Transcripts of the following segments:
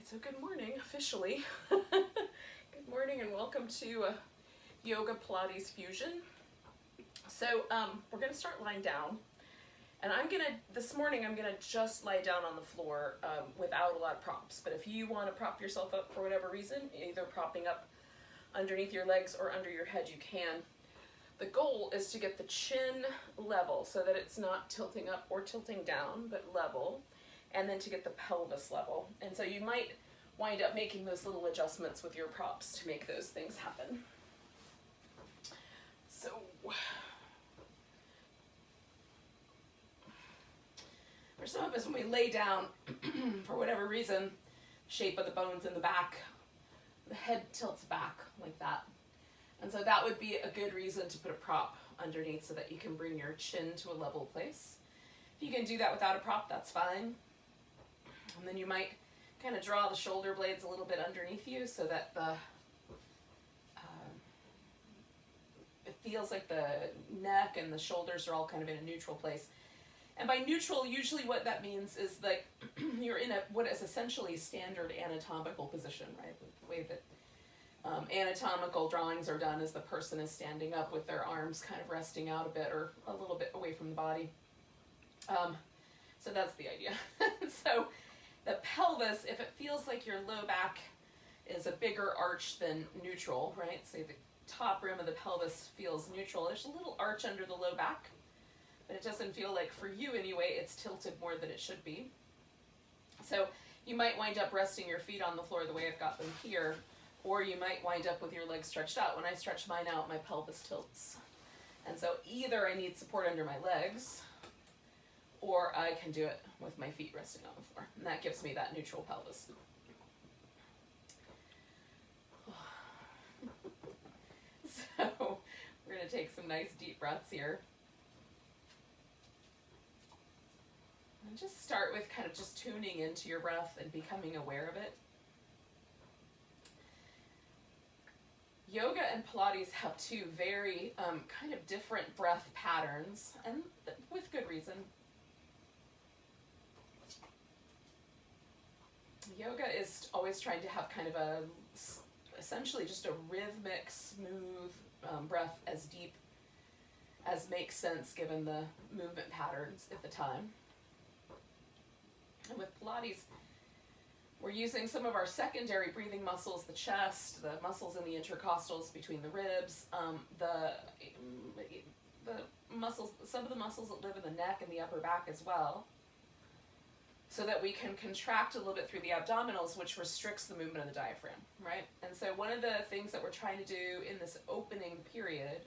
So good morning, officially. Good morning and welcome to Yoga Pilates Fusion. So we're gonna start lying down, and this morning I'm gonna just lie down on the floor without a lot of props. But if you wanna prop yourself up for whatever reason, either propping up underneath your legs or under your head, you can. The goal is to get the chin level so that it's not tilting up or tilting down, but level. And then to get the pelvis level. And so you might wind up making those little adjustments with your props to make those things happen. So, for some of us, when we lay down, for whatever reason, shape of the bones in the back, the head tilts back like that. And so that would be a good reason to put a prop underneath so that you can bring your chin to a level place. If you can do that without a prop, that's fine. And then you might kind of draw the shoulder blades a little bit underneath you so that it feels like the neck and the shoulders are all kind of in a neutral place. And by neutral, usually what that means is that you're in what is essentially standard anatomical position, right? The way that anatomical drawings are done is the person is standing up with their arms kind of resting out a bit or a little bit away from the body. So that's the idea. So the pelvis, if it feels like your low back is a bigger arch than neutral, right? Say the top rim of the pelvis feels neutral. There's a little arch under the low back, but it doesn't feel like, for you anyway, it's tilted more than it should be. So you might wind up resting your feet on the floor the way I've got them here, or you might wind up with your legs stretched out. When I stretch mine out, my pelvis tilts. And so either I need support under my legs, or I can do it with my feet resting on the floor. And that gives me that neutral pelvis. So we're going to take some nice deep breaths here. And just start with kind of just tuning into your breath and becoming aware of it. Yoga and Pilates have two very kind of different breath patterns, and with good reason. Yoga is always trying to have kind of essentially just a rhythmic, smooth breath as deep as makes sense given the movement patterns at the time. And with Pilates, we're using some of our secondary breathing muscles, the chest, the muscles in the intercostals between the ribs, the muscles, some of the muscles that live in the neck and the upper back as well, so that we can contract a little bit through the abdominals, which restricts the movement of the diaphragm, right? And so one of the things that we're trying to do in this opening period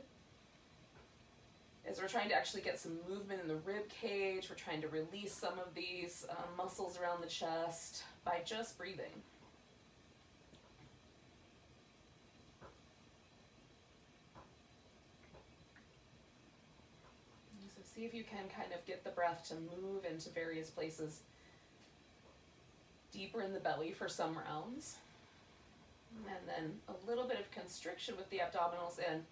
is we're trying to actually get some movement in the rib cage. We're trying to release some of these muscles around the chest by just breathing. So see if you can kind of get the breath to move into various places deeper in the belly for some rounds, and then a little bit of constriction with the abdominals and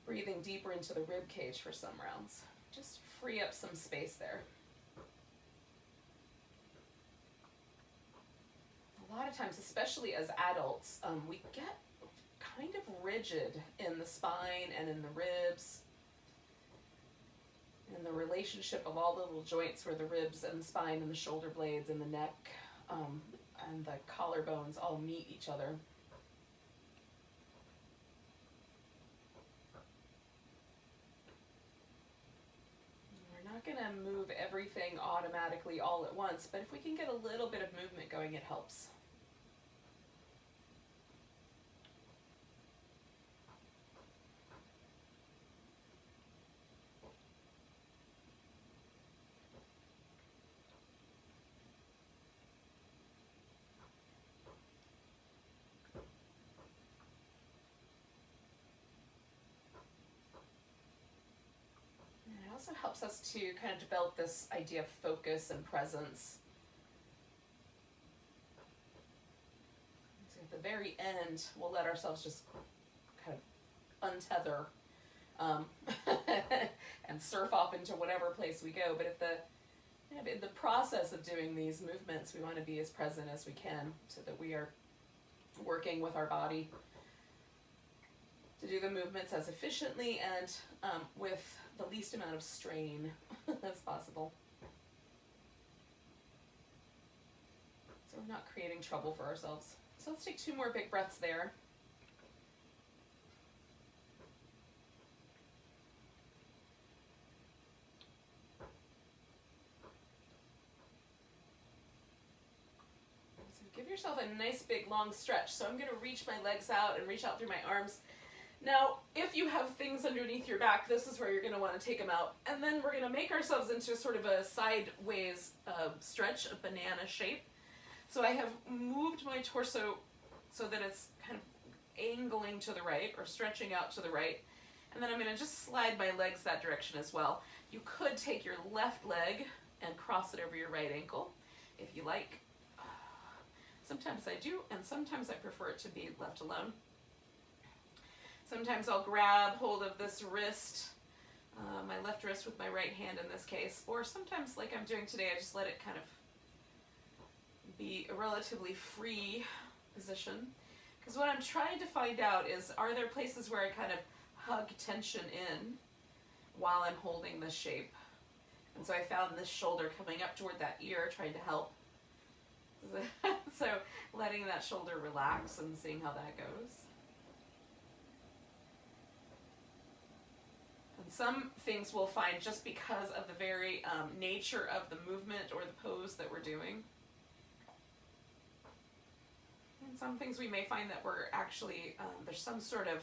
breathing deeper into the rib cage for some rounds. Just free up some space there. A lot of times, especially as adults, we get kind of rigid in the spine and in the ribs, and the relationship of all the little joints where the ribs and the spine and the shoulder blades and the neck and the collarbones all meet each other. We're not going to move everything automatically all at once, but if we can get a little bit of movement going, it helps. It also helps us to kind of develop this idea of focus and presence. So at the very end, we'll let ourselves just kind of untether and surf off into whatever place we go. But at the And in the process of doing these movements, we want to be as present as we can so that we are working with our body to do the movements as efficiently and with the least amount of strain as possible. So we're not creating trouble for ourselves. So let's take 2 more big breaths there. So give yourself a nice big long stretch. So I'm going to reach my legs out and reach out through my arms. Now, if you have things underneath your back, this is where you're going to want to take them out. And then we're going to make ourselves into sort of a sideways stretch, a banana shape. So I have moved my torso so that it's kind of angling to the right or stretching out to the right. And then I'm going to just slide my legs that direction as well. You could take your left leg and cross it over your right ankle if you like. Sometimes I do, and sometimes I prefer it to be left alone. Sometimes I'll grab hold of this wrist, my left wrist with my right hand in this case, or sometimes like I'm doing today, I just let it kind of be a relatively free position. Because what I'm trying to find out is, are there places where I kind of hug tension in while I'm holding this shape? And so I found this shoulder coming up toward that ear, trying to help. So letting that shoulder relax and seeing how that goes. Some things we'll find just because of the very nature of the movement or the pose that we're doing. And some things we may find that we're actually, there's some sort of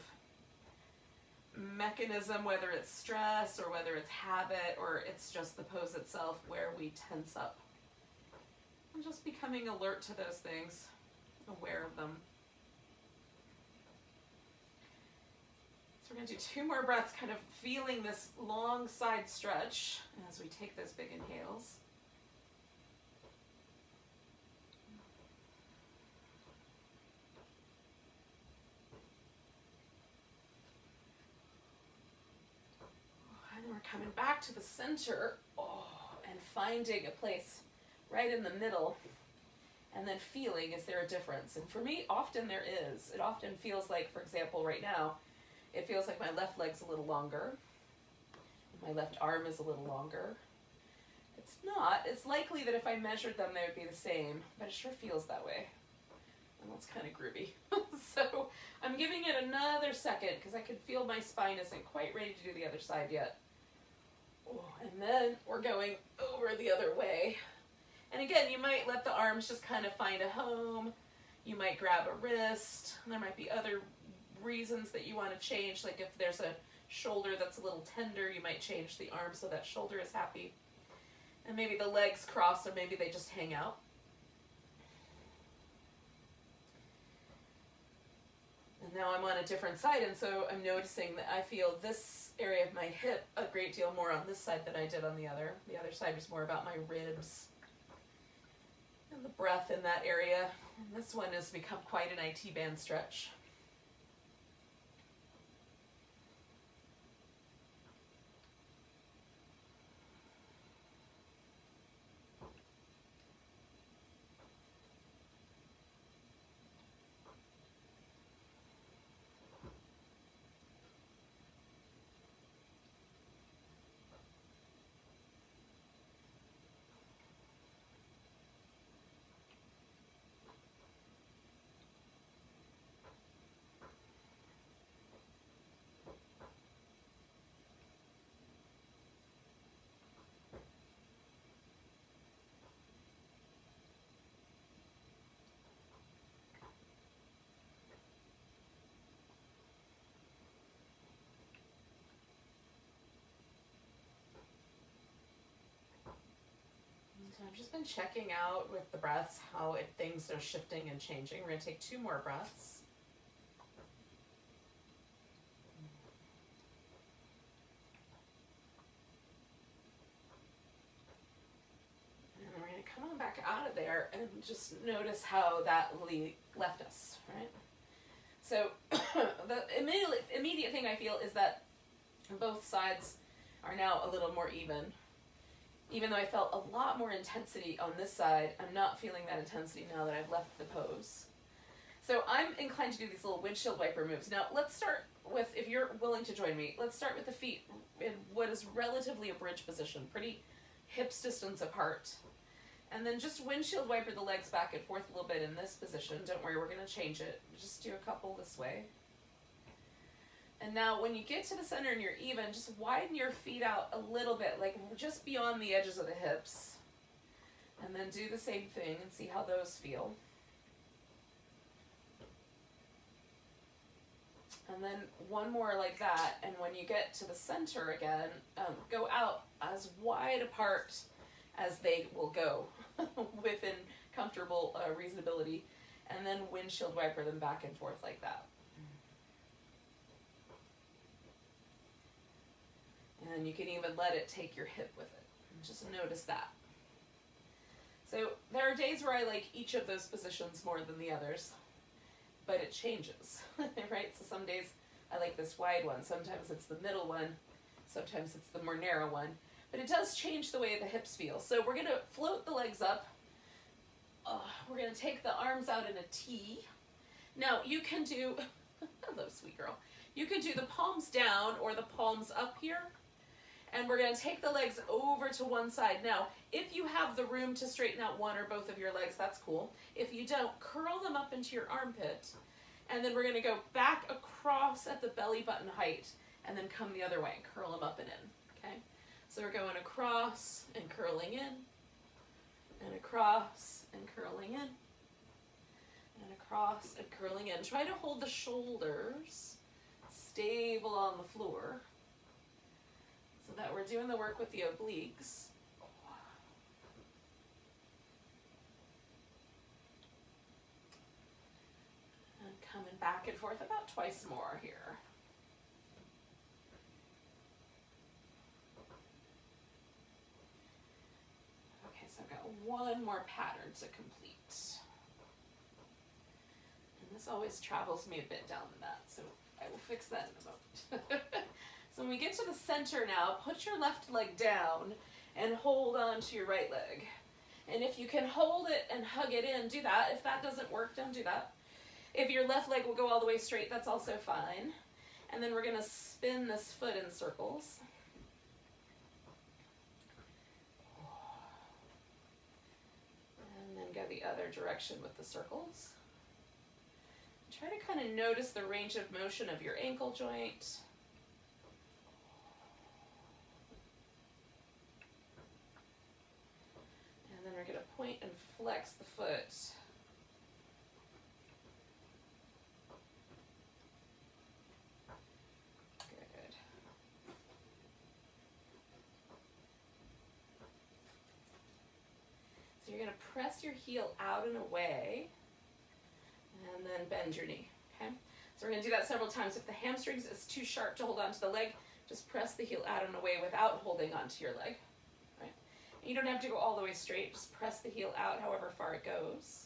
mechanism, whether it's stress or whether it's habit or it's just the pose itself, where we tense up. And just becoming alert to those things, aware of them. So we're going to do 2 more breaths, kind of feeling this long side stretch as we take those big inhales. And then we're coming back to the center, and finding a place right in the middle, and then feeling, is there a difference? And for me, often there is. It often feels like, for example, right now, it feels like my left leg's a little longer. My left arm is a little longer. It's not. It's likely that if I measured them, they would be the same, but it sure feels that way. And that's kind of groovy. So I'm giving it another second because I can feel my spine isn't quite ready to do the other side yet. And then we're going over the other way. And again, you might let the arms just kind of find a home. You might grab a wrist. There might be other reasons that you want to change, like if there's a shoulder that's a little tender, you might change the arm so that shoulder is happy. And maybe the legs cross, or maybe they just hang out. And now I'm on a different side, and so I'm noticing that I feel this area of my hip a great deal more on this side than I did on the other. The other side was more about my ribs and the breath in that area. And this one has become quite an IT band stretch. So I've just been checking out with the breaths how things are shifting and changing. We're going to take 2 more breaths. And then we're going to come on back out of there and just notice how that left us, right? So the immediate thing I feel is that both sides are now a little more even. Even though I felt a lot more intensity on this side, I'm not feeling that intensity now that I've left the pose. So I'm inclined to do these little windshield wiper moves. Now let's start with, if you're willing to join me, let's start with the feet in what is relatively a bridge position, pretty hips distance apart. And then just windshield wiper the legs back and forth a little bit in this position. Don't worry, we're going to change it. Just do a couple this way. And now when you get to the center and you're even, just widen your feet out a little bit, like just beyond the edges of the hips. And then do the same thing and see how those feel. And then one more like that, and when you get to the center again, go out as wide apart as they will go within comfortable reasonability, and then windshield wiper them back and forth like that. And you can even let it take your hip with it. Just notice that. So there are days where I like each of those positions more than the others, but it changes, right? So some days I like this wide one, sometimes it's the middle one, sometimes it's the more narrow one, but it does change the way the hips feel. So we're gonna float the legs up. We're gonna take the arms out in a T. Now you can do, hello sweet girl, you can do the palms down or the palms up here. And we're going to take the legs over to one side. Now, if you have the room to straighten out one or both of your legs, that's cool. If you don't, curl them up into your armpit. And then we're going to go back across at the belly button height and then come the other way and curl them up and in. Okay? So we're going across and curling in, and across and curling in, and across and curling in. Try to hold the shoulders stable on the floor, so that we're doing the work with the obliques. And coming back and forth about twice more here. Okay, so I've got one more pattern to complete. And this always travels me a bit down the mat, so I will fix that in a moment. So when we get to the center now, put your left leg down and hold on to your right leg. And if you can hold it and hug it in, do that. If that doesn't work, don't do that. If your left leg will go all the way straight, that's also fine. And then we're going to spin this foot in circles. And then go the other direction with the circles. Try to kind of notice the range of motion of your ankle joint. And then we're going to point and flex the foot. Good. So you're going to press your heel out and away, and then bend your knee, okay? So we're going to do that several times. If the hamstrings is too sharp to hold onto the leg, just press the heel out and away without holding onto your leg. You don't have to go all the way straight, just press the heel out however far it goes.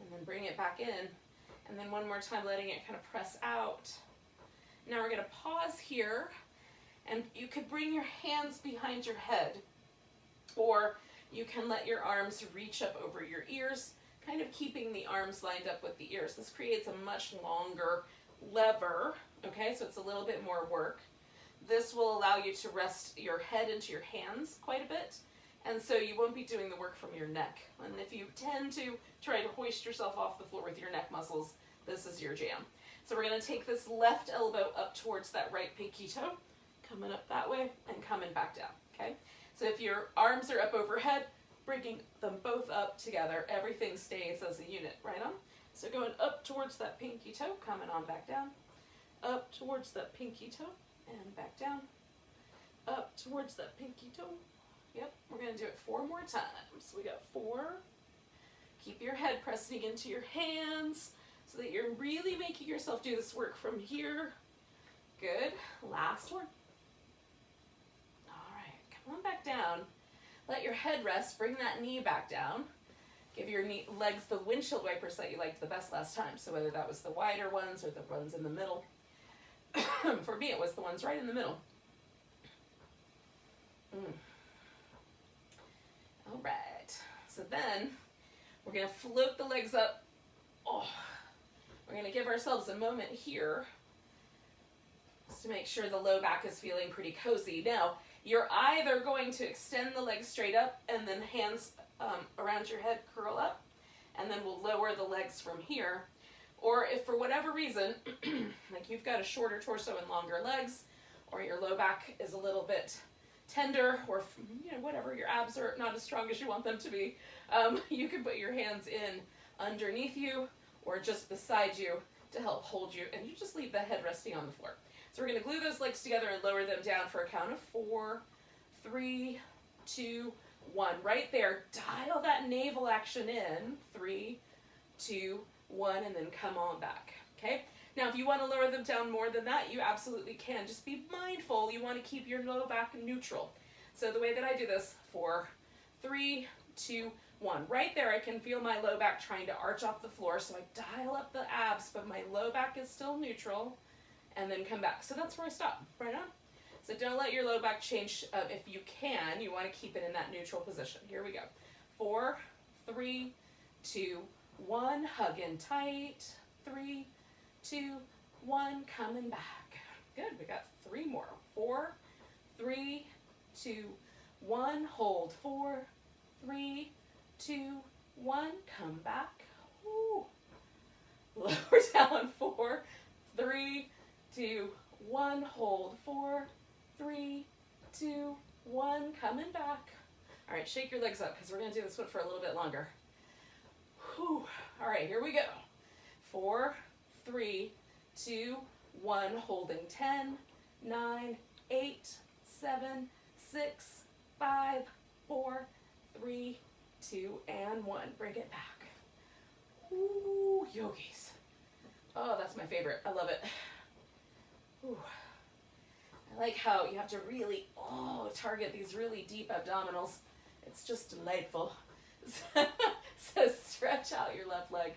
And then bring it back in. And then one more time, letting it kind of press out. Now we're going to pause here, and you could bring your hands behind your head, or you can let your arms reach up over your ears, kind of keeping the arms lined up with the ears. This creates a much longer lever, okay, so it's a little bit more work. This will allow you to rest your head into your hands quite a bit, and so you won't be doing the work from your neck. And if you tend to try to hoist yourself off the floor with your neck muscles, this is your jam. So we're going to take this left elbow up towards that right pinky toe, coming up that way and coming back down, okay? So if your arms are up overhead, bringing them both up together, everything stays as a unit, right on? So going up towards that pinky toe, coming on back down, up towards that pinky toe, and back down, up towards that pinky toe. Yep, we're going to do it 4 more times. We got 4. Keep your head pressing into your hands so that you're really making yourself do this work from here. Good. Last one. All right, come on back down. Let your head rest. Bring that knee back down. Give your legs the windshield wipers that you liked the best last time. So whether that was the wider ones or the ones in the middle. For me, it was the ones right in the middle. All right. So then we're going to float the legs up. Oh, we're going to give ourselves a moment here just to make sure the low back is feeling pretty cozy. Now, you're either going to extend the legs straight up and then hands around your head curl up, and then we'll lower the legs from here. Or if for whatever reason, like you've got a shorter torso and longer legs, or your low back is a little bit tender, or whatever, your abs are not as strong as you want them to be, you can put your hands in underneath you or just beside you to help hold you, and you just leave the head resting on the floor. So we're going to glue those legs together and lower them down for a count of 4, 3, 2, 1. Right there, dial that navel action in. 3, 2, 1, and then come on back. Okay? Now, if you want to lower them down more than that, you absolutely can. Just be mindful. You want to keep your low back neutral. So the way that I do this, 4, 3, 2, 1. Right there, I can feel my low back trying to arch off the floor, so I dial up the abs, but my low back is still neutral, and then come back. So that's where I stop. Right on? So don't let your low back change. If you can, you want to keep it in that neutral position. Here we go. 4, 3, 2, 1. Hug in tight. 3, 2, 1. Coming back. Good. We got 3 more. 4, 3, 2, 1. Hold. 4, 3, 2, 1. Come back. Woo. Lower down. 4, 3, 2, 1. Hold. 4, 3, 2, 1. Coming back. All right, shake your legs up because we're going to do this one for a little bit longer. Whew. All right, here we go. 4, 3, 2, 1. Holding. 10, 9, 8, 7, 6, 5, 4, 3, 2, and 1. Bring it back. Ooh, yogis. Oh, that's my favorite. I love it. Ooh. I like how you have to really, target these really deep abdominals. It's just delightful. So stretch out your left leg.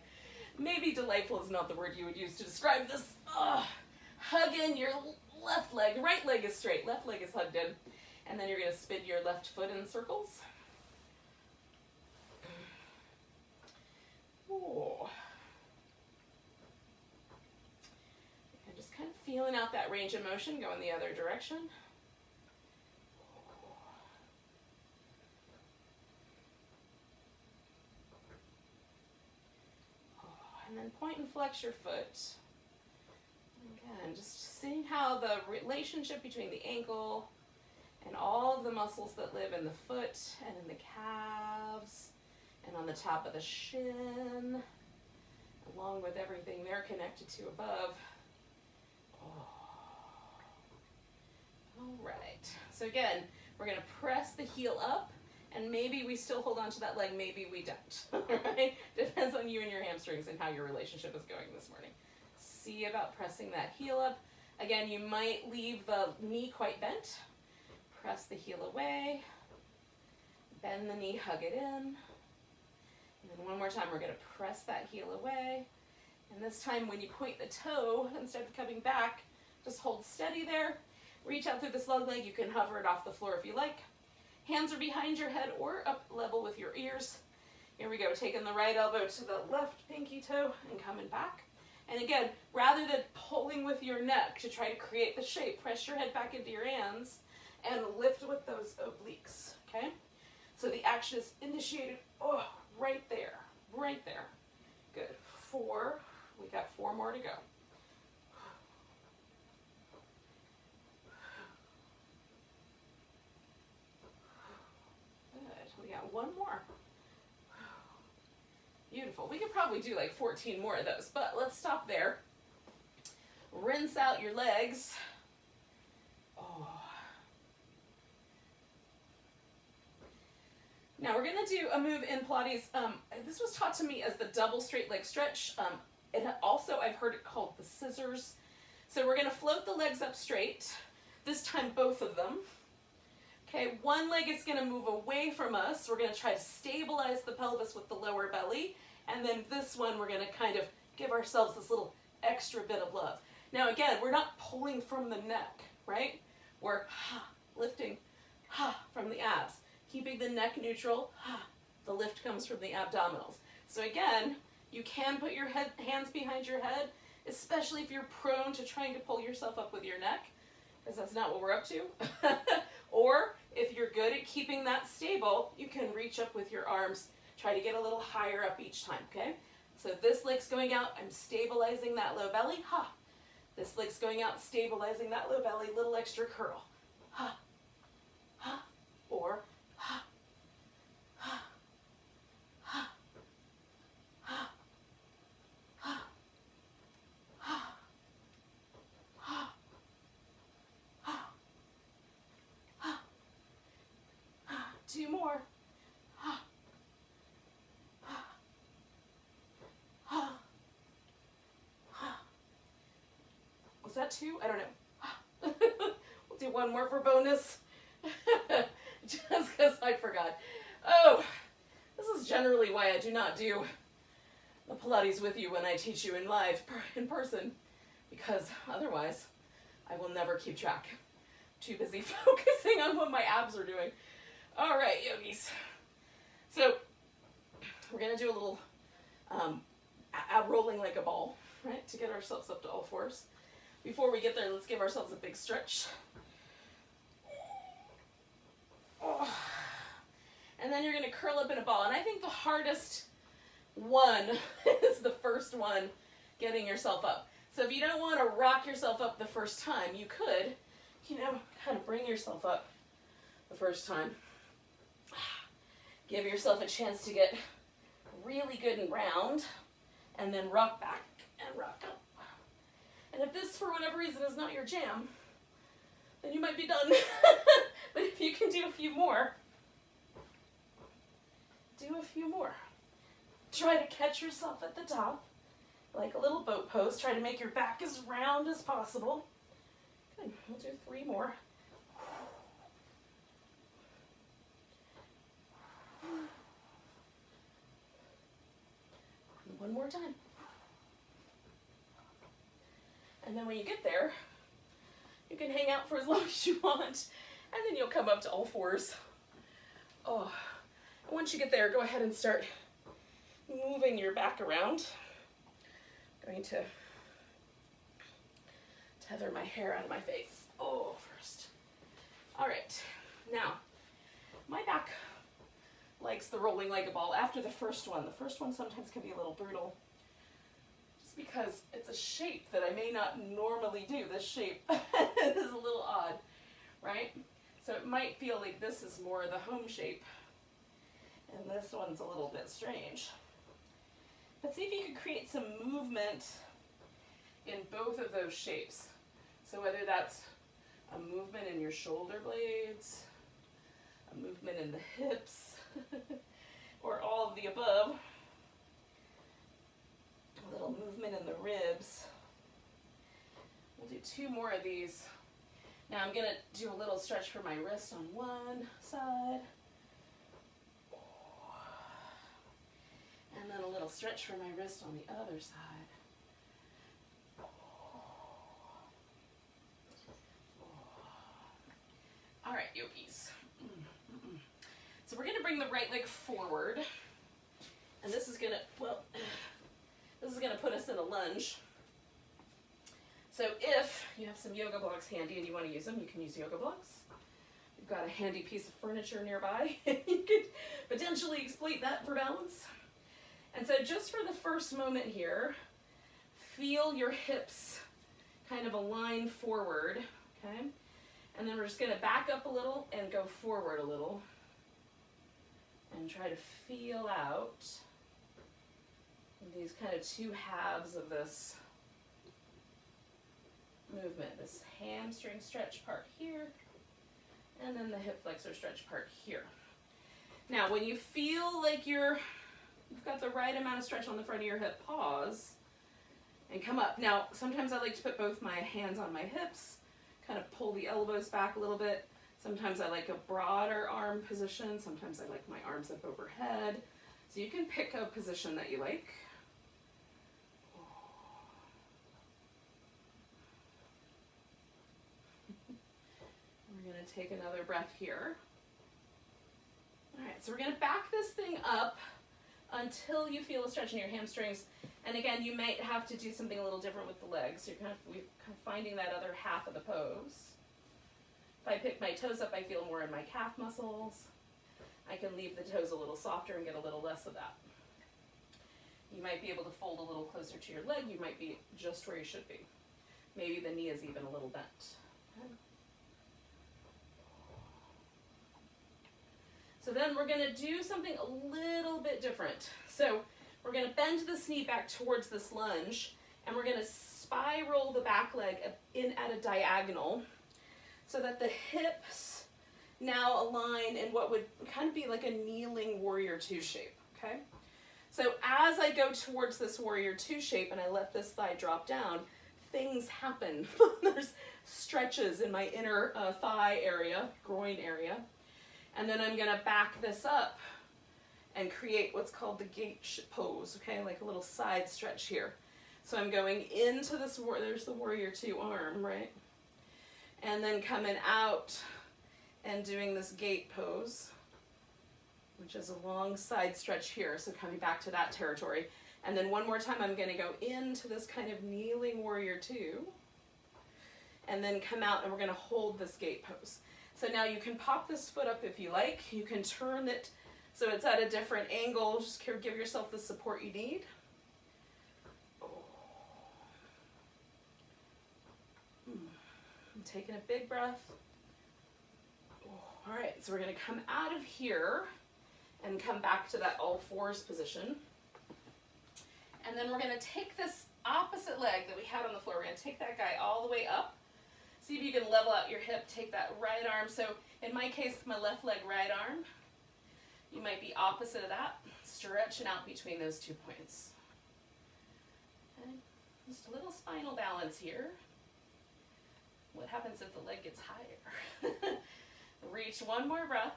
Maybe delightful is not the word you would use to describe this. Hug in your left leg. Right leg is straight. Left leg is hugged in. And then you're going to spin your left foot in circles. Ooh. And just kind of feeling out that range of motion going the other direction. And then point and flex your foot. Again, just seeing how the relationship between the ankle and all of the muscles that live in the foot and in the calves and on the top of the shin, along with everything they're connected to above. All right. So again, we're going to press the heel up, and maybe we still hold on to that leg, maybe we don't. All right? Depends on you and your hamstrings and how your relationship is going this morning. See about pressing that heel up. Again, you might leave the knee quite bent. Press the heel away. Bend the knee, hug it in. And then one more time, we're going to press that heel away. And this time when you point the toe, instead of coming back, just hold steady there. Reach out through this long leg. You can hover it off the floor if you like. Hands are behind your head or up level with your ears. Here we go, taking the right elbow to the left pinky toe and coming back. And again, rather than pulling with your neck to try to create the shape, press your head back into your hands and lift with those obliques, okay? So the action is initiated, right there, right there. Good, 4, we got 4 more to go. Good, we got 1 more. Beautiful. We could probably do like 14 more of those, but let's stop there. Rinse out your legs. Now we're going to do a move in Pilates. This was taught to me as the double straight leg stretch. And also I've heard it called the scissors. So we're going to float the legs up straight. This time both of them. Okay, one leg is going to move away from us. We're going to try to stabilize the pelvis with the lower belly. And then this one, we're going to kind of give ourselves this little extra bit of love. Now again, we're not pulling from the neck, right? We're lifting from the abs. keeping the neck neutral. The lift comes from the abdominals. So again, you can put your hands behind your head, especially if you're prone to trying to pull yourself up with your neck, because that's not what we're up to. Or if you're good at keeping that stable, you can reach up with your arms, try to get a little higher up each time, okay? So this leg's going out, I'm stabilizing that low belly, This leg's going out, stabilizing that low belly, little extra curl, or two more. Was that two? I don't know. We'll do one more for bonus. Just because I forgot. Oh, this is generally why I do not do the Pilates with you when I teach you in person, because otherwise I will never keep track. Too busy focusing on what my abs are doing. All right, yogis. So we're gonna do a little ab rolling like a ball, right, to get ourselves up to all fours. Before we get there, let's give ourselves a big stretch. Oh. And then you're gonna curl up in a ball. And I think the hardest one is the first one, getting yourself up. So if you don't wanna rock yourself up the first time, you could, kind of bring yourself up the first time. Give yourself a chance to get really good and round, and then rock back and rock up. And if this, for whatever reason, is not your jam, then you might be done. But if you can do a few more, do a few more. Try to catch yourself at the top, like a little boat pose. Try to make your back as round as possible. Good, we'll do 3 more. One more time. And then when you get there, you can hang out for as long as you want, and then you'll come up to all fours. Oh, and once you get there, go ahead and start moving your back around. I'm going to tether my hair out of my face. Oh, first. All right, now, my back likes the rolling like a ball after the first one. The first one sometimes can be a little brutal, just because it's a shape that I may not normally do. This shape is a little odd, right? So it might feel like this is more the home shape, and this one's a little bit strange. But see if you can create some movement in both of those shapes. So whether that's a movement in your shoulder blades, a movement in the hips, or all of the above, a little movement in the ribs. We'll do 2 more of these. Now I'm going to do a little stretch for my wrist on one side, and then a little stretch for my wrist on the other side. All right, yogis. So we're going to bring the right leg forward, and this is going to put us in a lunge. So if you have some yoga blocks handy and you want to use them, you can use yoga blocks. You've got a handy piece of furniture nearby, you could potentially exploit that for balance. And so just for the first moment here, feel your hips kind of align forward, okay? And then we're just going to back up a little and go forward a little. And try to feel out these kind of 2 halves of this movement. This hamstring stretch part here, and then the hip flexor stretch part here. Now, when you feel like you've got the right amount of stretch on the front of your hip, pause and come up. Now, sometimes I like to put both my hands on my hips, kind of pull the elbows back a little bit. Sometimes I like a broader arm position. Sometimes I like my arms up overhead. So you can pick a position that you like. We're going to take another breath here. All right, so we're gonna back this thing up until you feel a stretch in your hamstrings. And again, you might have to do something a little different with the legs. We're kind of finding that other half of the pose. If I pick my toes up, I feel more in my calf muscles. I can leave the toes a little softer and get a little less of that. You might be able to fold a little closer to your leg. You might be just where you should be. Maybe the knee is even a little bent. Okay. So then we're gonna do something a little bit different. So we're gonna bend this knee back towards this lunge, and we're gonna spiral the back leg in at a diagonal so that the hips now align in what would kind of be like a kneeling warrior two shape, okay? So as I go towards this warrior two shape and I let this thigh drop down, things happen. There's stretches in my inner thigh area, groin area. And then I'm gonna back this up and create what's called the gate pose, okay? Like a little side stretch here. So I'm going into this, there's the warrior two arm, right? And then coming out and doing this gate pose, which is a long side stretch here. So coming back to that territory. And then one more time, I'm gonna go into this kind of kneeling warrior two, and then come out and we're gonna hold this gate pose. So now you can pop this foot up if you like. You can turn it so it's at a different angle. Just give yourself the support you need. I'm taking a big breath. All right, so we're gonna come out of here and come back to that all fours position. And then we're gonna take this opposite leg that we had on the floor. We're gonna take that guy all the way up. See if you can level out your hip, take that right arm. So in my case, my left leg, right arm. You might be opposite of that. Stretching out between those 2 points. Okay. Just a little spinal balance here. What happens if the leg gets higher? Reach one more breath.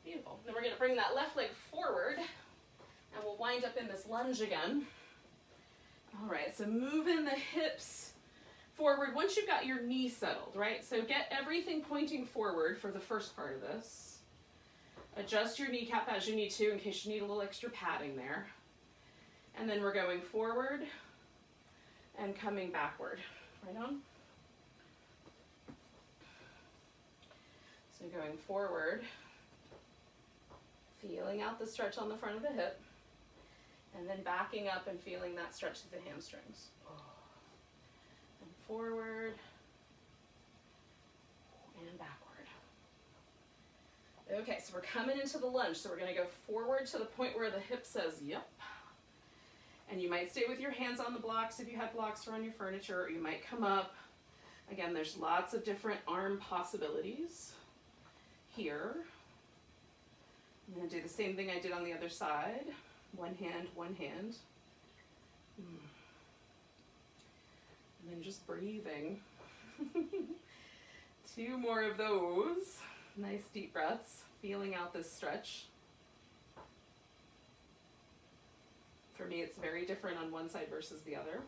Beautiful. Then we're gonna bring that left leg forward and we'll wind up in this lunge again. All right, so moving the hips forward once you've got your knee settled, right? So get everything pointing forward for the first part of this. Adjust your kneecap as you need to in case you need a little extra padding there. And then we're going forward and coming backward. Right on? So going forward, feeling out the stretch on the front of the hip, and then backing up and feeling that stretch to the hamstrings. And forward and backward. Okay, so we're coming into the lunge. So we're gonna go forward to the point where the hip says, yep. And you might stay with your hands on the blocks if you have blocks or on your furniture, or you might come up. Again, there's lots of different arm possibilities here. I'm gonna do the same thing I did on the other side. One hand, one hand. And then just breathing. 2 more of those. Nice deep breaths, feeling out this stretch. For me, it's very different on one side versus the other.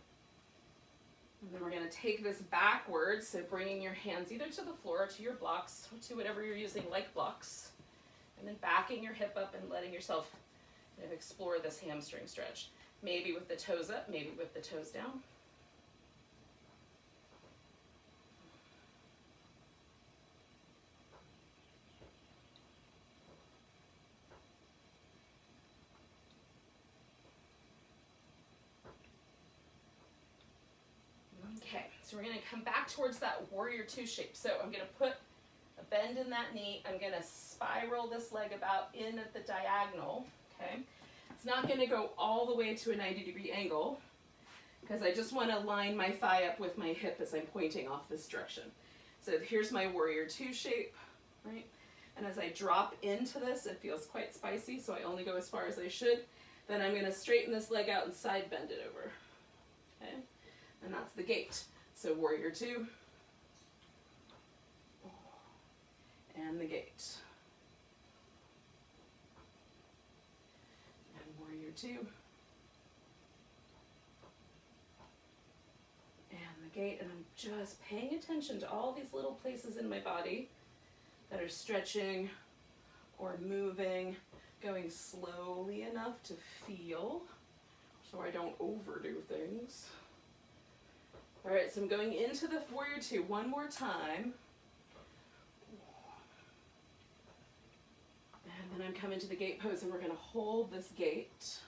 And then we're gonna take this backwards, so bringing your hands either to the floor or to your blocks, or to whatever you're using, like blocks. And then backing your hip up and letting yourself kind of explore this hamstring stretch. Maybe with the toes up, maybe with the toes down. Okay, so we're gonna come back towards that warrior two shape. So I'm gonna put a bend in that knee. I'm gonna spiral this leg about in at the diagonal, okay? It's not gonna go all the way to a 90-degree angle because I just wanna line my thigh up with my hip as I'm pointing off this direction. So here's my warrior two shape, right? And as I drop into this, it feels quite spicy, so I only go as far as I should. Then I'm gonna straighten this leg out and side bend it over, okay? And that's the gate. So warrior two, and the gate. And warrior two, and the gate. And I'm just paying attention to all these little places in my body that are stretching or moving, going slowly enough to feel so I don't overdo things. All right, so I'm going into the warrior two one more time. And then I'm coming to the gate pose, and we're going to hold this gate.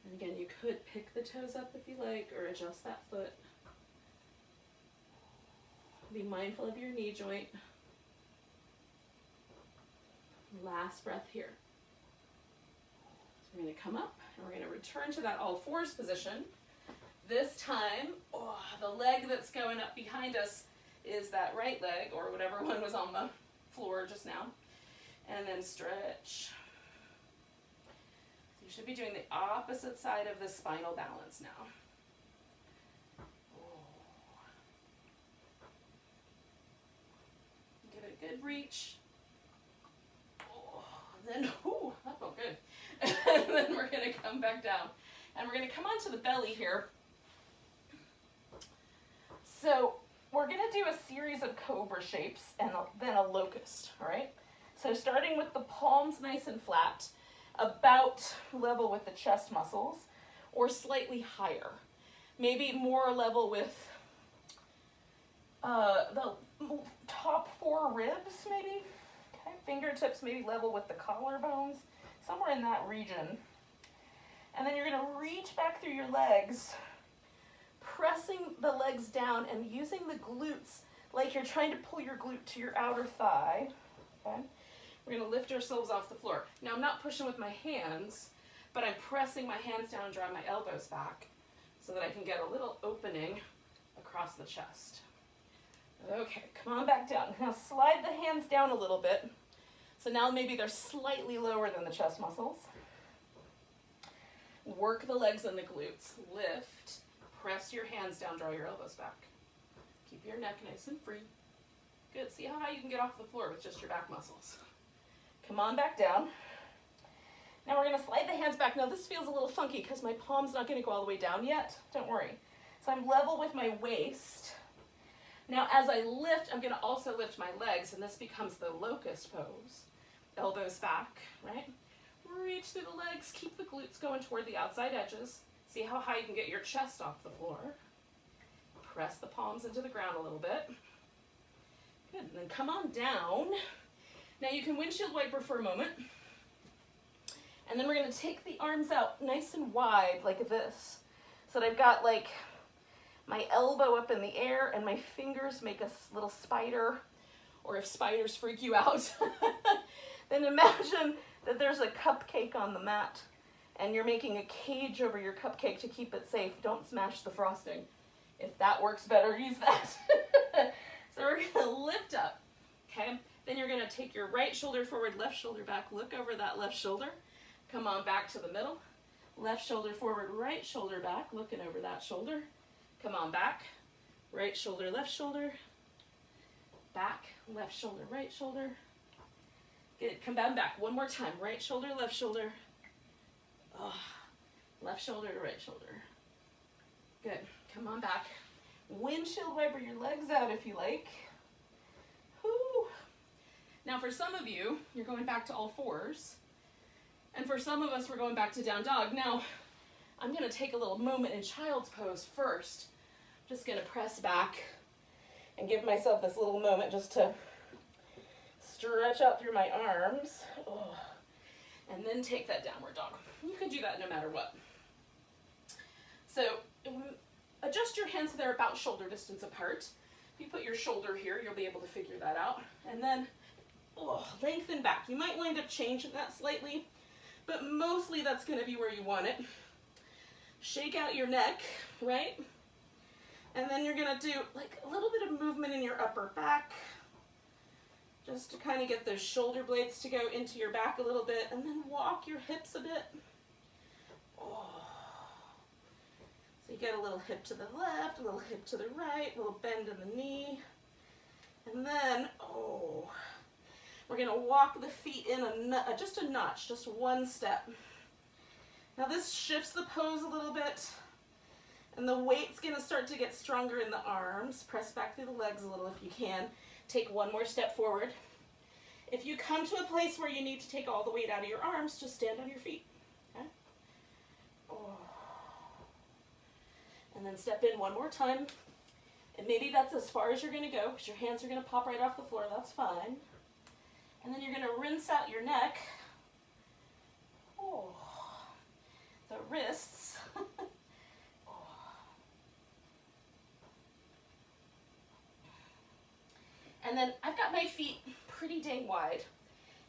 And again, you could pick the toes up if you like, or adjust that foot. Be mindful of your knee joint. Last breath here. So we're going to come up, and we're going to return to that all fours position. This time, the leg that's going up behind us is that right leg, or whatever one was on the floor just now. And then stretch. So you should be doing the opposite side of the spinal balance now. Give it a good reach. And then, that felt good. And then we're going to come back down. And we're going to come onto the belly here. So we're going to do a series of cobra shapes and then a locust, all right? So starting with the palms nice and flat, about level with the chest muscles, or slightly higher. Maybe more level with the top four ribs, maybe. Okay, fingertips maybe level with the collarbones, somewhere in that region. And then you're going to reach back through your legs, pressing the legs down and using the glutes like you're trying to pull your glute to your outer thigh. Okay? We're going to lift ourselves off the floor. Now I'm not pushing with my hands, but I'm pressing my hands down and drawing my elbows back so that I can get a little opening across the chest. Okay, come on back down. Now slide the hands down a little bit. So now maybe they're slightly lower than the chest muscles. Work the legs and the glutes. Lift, press your hands down, draw your elbows back. Keep your neck nice and free. Good, see how high you can get off the floor with just your back muscles. Come on back down. Now we're gonna slide the hands back. Now this feels a little funky because my palm's not gonna go all the way down yet. Don't worry. So I'm level with my waist. Now as I lift, I'm gonna also lift my legs, and this becomes the locust pose. Elbows back, right? Reach through the legs, keep the glutes going toward the outside edges. See how high you can get your chest off the floor. Press the palms into the ground a little bit. Good, and then come on down. Now you can windshield wiper for a moment. And then we're gonna take the arms out nice and wide like this. So that I've got like my elbow up in the air and my fingers make a little spider. Or if spiders freak you out, then imagine that there's a cupcake on the mat and you're making a cage over your cupcake to keep it safe. Don't smash the frosting. If that works better, use that. So we're gonna lift up, okay? Then you're gonna take your right shoulder forward, left shoulder back, look over that left shoulder. Come on back to the middle. Left shoulder forward, right shoulder back, looking over that shoulder. Come on back. Right shoulder, left shoulder. Back, left shoulder, right shoulder. Good, come down back. One more time. Right shoulder, left shoulder. Left shoulder to right shoulder. Good, come on back. Windshield wiper your legs out if you like. Whew. Now for some of you, you're going back to all fours. And for some of us, we're going back to down dog. Now, I'm gonna take a little moment in child's pose first. I'm just gonna press back and give myself this little moment just to stretch out through my arms. And then take that downward dog. You can do that no matter what. So adjust your hands so they're about shoulder distance apart. If you put your shoulder here, you'll be able to figure that out. And then lengthen back. You might wind up changing that slightly, but mostly that's going to be where you want it. Shake out your neck, right? And then you're going to do like a little bit of movement in your upper back, just to kind of get those shoulder blades to go into your back a little bit, and then walk your hips a bit. So you get a little hip to the left, a little hip to the right, a little bend in the knee. And then, we're gonna walk the feet in just a notch, just one step. Now this shifts the pose a little bit, and the weight's gonna start to get stronger in the arms. Press back through the legs a little if you can. Take one more step forward. If you come to a place where you need to take all the weight out of your arms, just stand on your feet. Okay? Oh. And then step in one more time. And maybe that's as far as you're going to go, because your hands are going to pop right off the floor. That's fine. And then you're going to rinse out your neck. Oh. The wrists. Oh. And then I've got my feet pretty dang wide.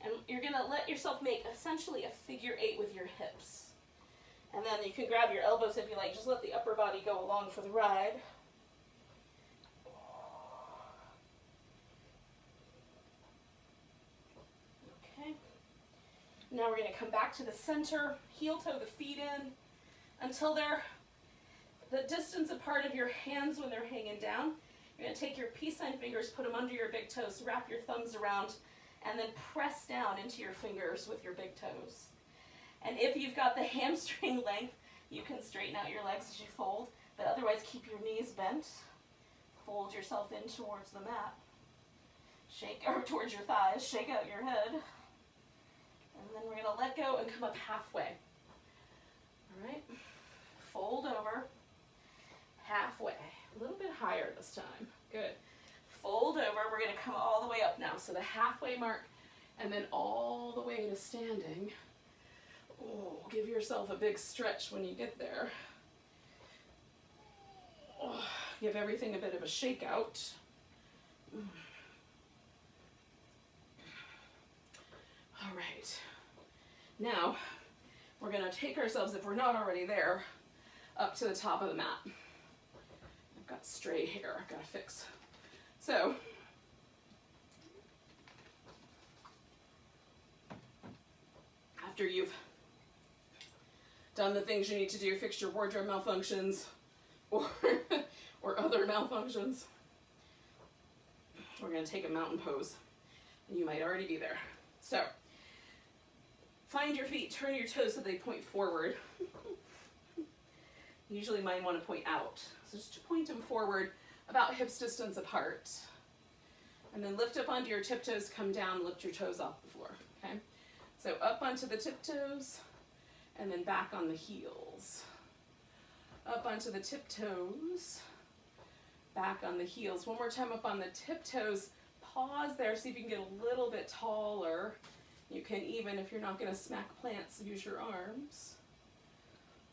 And you're going to let yourself make essentially a figure 8 with your hips. And then you can grab your elbows if you like. Just let the upper body go along for the ride. Okay. Now we're going to come back to the center, heel toe the feet in until they're the distance apart of your hands when they're hanging down. You're going to take your peace sign fingers, put them under your big toes, wrap your thumbs around, and then press down into your fingers with your big toes. And if you've got the hamstring length, you can straighten out your legs as you fold, but otherwise keep your knees bent. Fold yourself in towards the mat. Shake, or towards your thighs, shake out your head. And then we're going to let go and come up halfway. All right, fold over, halfway, a little bit higher this time, good. Fold over, we're going to come all the way up now, so the halfway mark, and then all the way to standing. Oh, give yourself a big stretch when you get there. Oh, give everything a bit of a shake out. All right, now we're going to take ourselves, if we're not already there, up to the top of the mat. I've got stray hair I've got to fix. So, after you've done the things you need to do, fix your wardrobe malfunctions or other malfunctions, we're going to take a mountain pose. And you might already be there. So, find your feet, turn your toes so they point forward. Usually mine want to point out. So just point them forward, about hips distance apart. And then lift up onto your tiptoes, come down, lift your toes off the floor, okay? So up onto the tiptoes, and then back on the heels. Up onto the tiptoes, back on the heels. One more time up on the tiptoes, pause there, see if you can get a little bit taller. You can even, if you're not gonna smack plants, use your arms.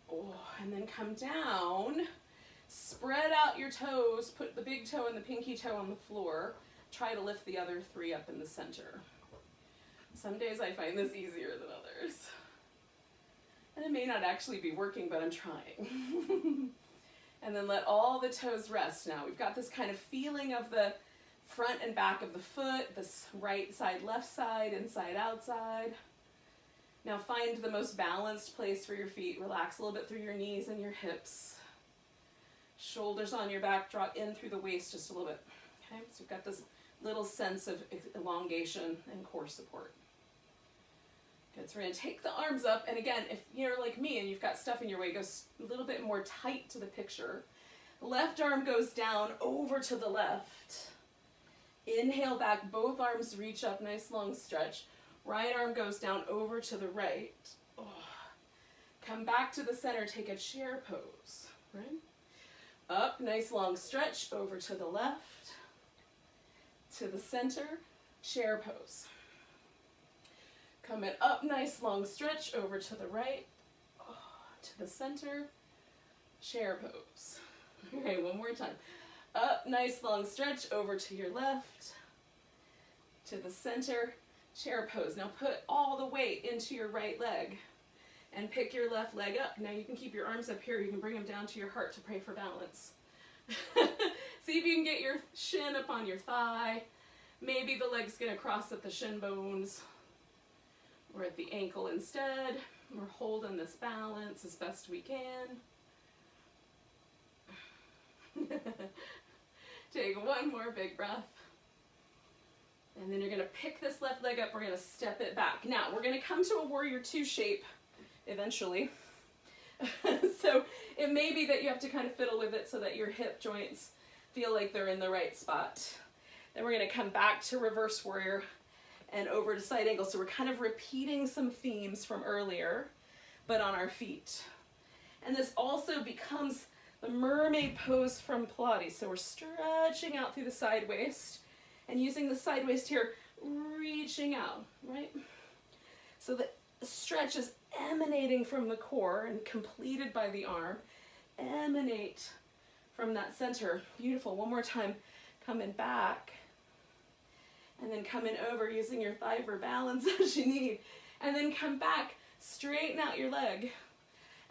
Oh, and then come down, spread out your toes, put the big toe and the pinky toe on the floor. Try to lift the other 3 up in the center. Some days I find this easier than others. And it may not actually be working, but I'm trying. And then let all the toes rest now. We've got this kind of feeling of the front and back of the foot, this right side, left side, inside, outside. Now find the most balanced place for your feet. Relax a little bit through your knees and your hips. Shoulders on your back, draw in through the waist just a little bit. Okay, so we've got this little sense of elongation and core support. Good, so we're gonna take the arms up, and again, if you're like me and you've got stuff in your way, go a little bit more tight to the picture. Left arm goes down over to the left. Inhale back, both arms reach up, nice long stretch. Right arm goes down over to the right. Oh. Come back to the center, take a chair pose, right? Up, nice long stretch, over to the left, to the center, chair pose. Coming up, nice long stretch, over to the right, to the center, chair pose. Okay, one more time. Up, nice long stretch, over to your left, to the center, chair pose. Now put all the weight into your right leg and pick your left leg up. Now you can keep your arms up here. You can bring them down to your heart to pray for balance. See if you can get your shin up on your thigh. Maybe the leg's gonna cross at the shin bones or at the ankle instead. We're holding this balance as best we can. Take one more big breath. And then you're gonna pick this left leg up, we're gonna step it back. Now, we're gonna come to a warrior 2 shape eventually. So it may be that you have to kind of fiddle with it so that your hip joints feel like they're in the right spot. Then we're gonna come back to reverse warrior and over to side angle. So we're kind of repeating some themes from earlier, but on our feet. And this also becomes the mermaid pose from Pilates. So we're stretching out through the side waist and using the side waist here, reaching out, right? So the stretch is emanating from the core and completed by the arm. Emanate from that center. Beautiful. One more time. Coming back. And then coming over using your thigh for balance as you need. And then come back, straighten out your leg.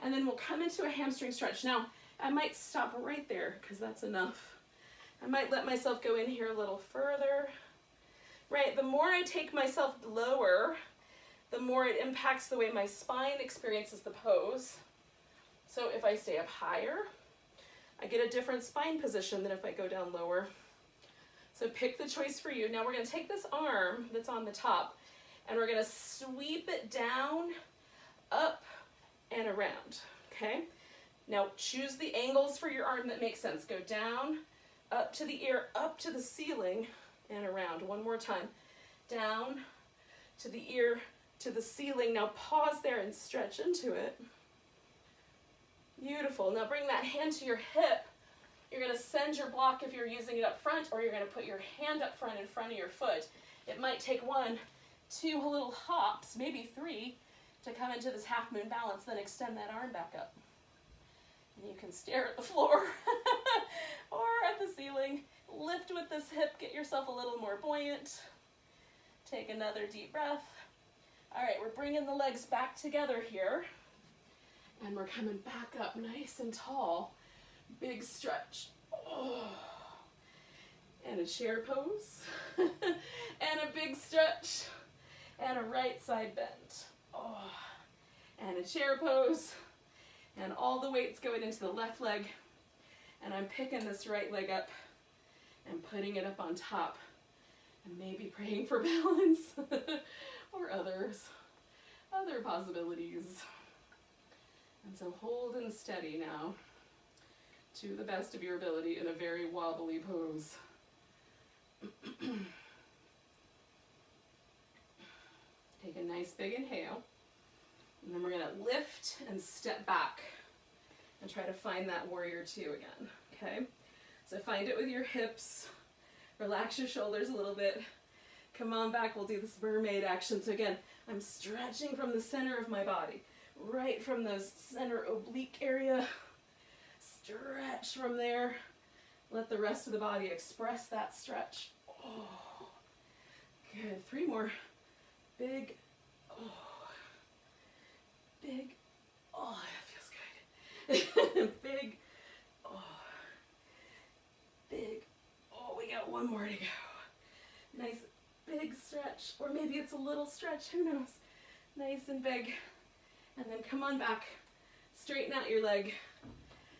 And then we'll come into a hamstring stretch. Now, I might stop right there because that's enough. I might let myself go in here a little further. Right, the more I take myself lower, the more it impacts the way my spine experiences the pose. So if I stay up higher, I get a different spine position than if I go down lower. So pick the choice for you. Now we're going to take this arm that's on the top and we're going to sweep it down, up, and around, okay? Now choose the angles for your arm that make sense. Go down, up to the ear, up to the ceiling, and around. One more time. Down to the ear, to the ceiling. Now pause there and stretch into it. Beautiful. Now bring that hand to your hip. You're going to send your block if you're using it up front, or you're going to put your hand up front in front of your foot. It might take 1, 2 little hops, maybe 3, to come into this half moon balance, then extend that arm back up. And you can stare at the floor or at the ceiling. Lift with this hip, get yourself a little more buoyant. Take another deep breath. All right, we're bringing the legs back together here. And we're coming back up nice and tall. Big stretch. Oh. And a chair pose. And a big stretch. And a right side bend. Oh. And a chair pose. And all the weight's going into the left leg. And I'm picking this right leg up and putting it up on top. And maybe praying for balance. Or other possibilities. And so hold and steady now, to the best of your ability in a very wobbly pose. Take a nice big inhale, and then we're going to lift and step back and try to find that warrior 2 again, okay? So find it with your hips, relax your shoulders a little bit, come on back, we'll do this mermaid action. So again, I'm stretching from the center of my body. Right from the center oblique area, stretch from there. Let the rest of the body express that stretch. Oh, good. 3 more. Big, oh, big, oh, that feels good. Big, oh, big, oh, we got 1 more to go. Nice big stretch, or maybe it's a little stretch, who knows. Nice and big. And then come on back, straighten out your leg.